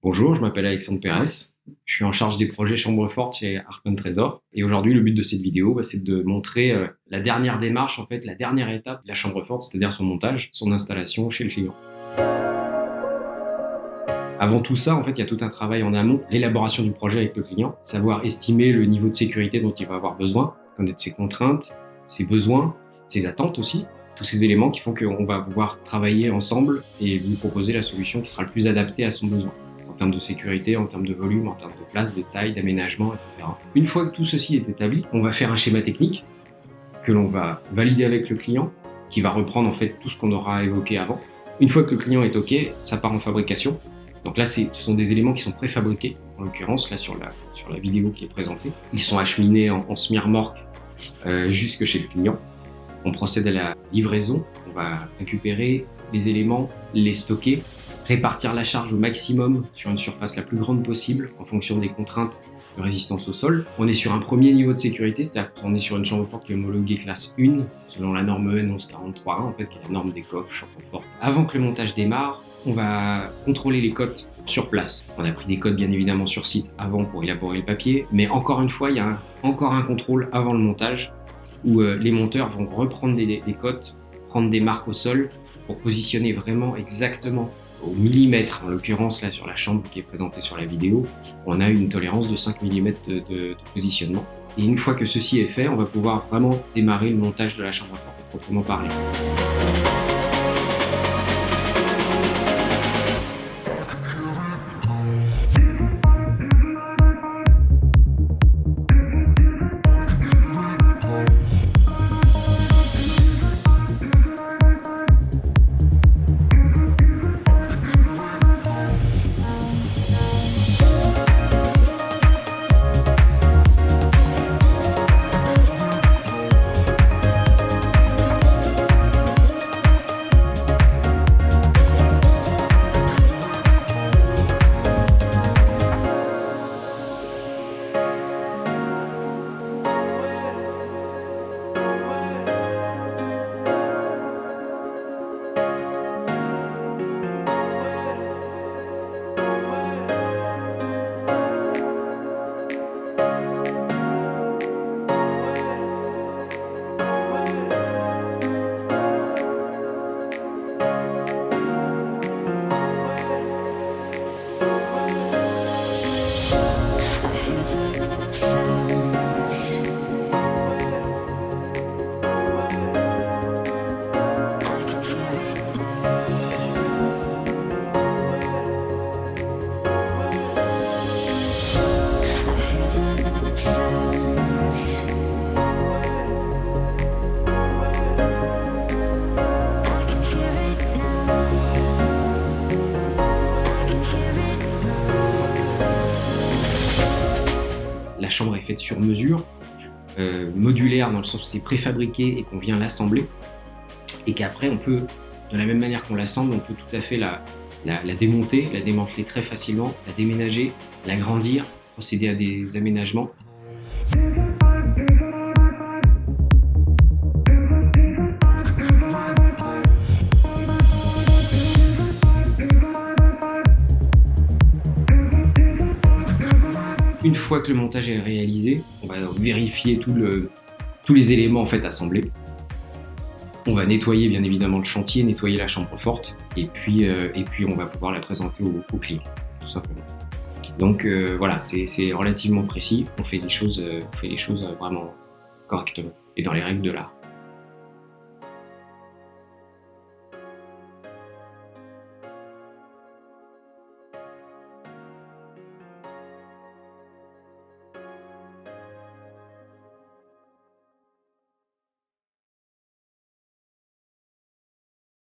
Bonjour, je m'appelle Alexandre Pérez. Je suis en charge des projets Chambre Forte chez Arcon Trésor. Et aujourd'hui, le but de cette vidéo, c'est de montrer la dernière démarche, la dernière étape de la Chambre Forte, c'est-à-dire son montage, son installation chez le client. Avant tout ça, il y a tout un travail en amont, l'élaboration du projet avec le client, savoir estimer le niveau de sécurité dont il va avoir besoin, connaître ses contraintes, ses besoins, ses attentes aussi, tous ces éléments qui font qu'on va pouvoir travailler ensemble et lui proposer la solution qui sera le plus adaptée à son besoin, en termes de sécurité, en termes de volume, en termes de place, de taille, d'aménagement, etc. Une fois que tout ceci est établi, on va faire un schéma technique que l'on va valider avec le client, qui va reprendre tout ce qu'on aura évoqué avant. Une fois que le client est OK, ça part en fabrication. Donc là, ce sont des éléments qui sont préfabriqués, en l'occurrence, là sur la vidéo qui est présentée. Ils sont acheminés en semi-remorque jusque chez le client. On procède à la livraison, on va récupérer les éléments, les stocker, répartir la charge au maximum sur une surface la plus grande possible en fonction des contraintes de résistance au sol. On est sur un premier niveau de sécurité, c'est-à-dire qu'on est sur une chambre forte qui est homologuée classe 1, selon la norme EN 1143, qui est la norme des coffres chambre forte. Avant que le montage démarre, on va contrôler les cotes sur place. On a pris des cotes bien évidemment sur site avant pour élaborer le papier, mais encore une fois, il y a encore un contrôle avant le montage où les monteurs vont reprendre des cotes, prendre des marques au sol pour positionner vraiment exactement au millimètre. En l'occurrence, là sur la chambre qui est présentée sur la vidéo, on a une tolérance de 5 mm de positionnement. Et une fois que ceci est fait, on va pouvoir vraiment démarrer le montage de la chambre forte, proprement parler. La chambre est faite sur mesure, modulaire dans le sens où c'est préfabriqué et qu'on vient l'assembler. Et qu'après, on peut, de la même manière qu'on l'assemble, on peut tout à fait la démonter, la démanteler très facilement, la déménager, l'agrandir, procéder à des aménagements. Une fois que le montage est réalisé, on va vérifier tous les éléments assemblés. On va nettoyer bien évidemment le chantier, nettoyer la chambre forte, et puis on va pouvoir la présenter au client, tout simplement. Donc voilà, c'est relativement précis, on fait les choses vraiment correctement et dans les règles de l'art.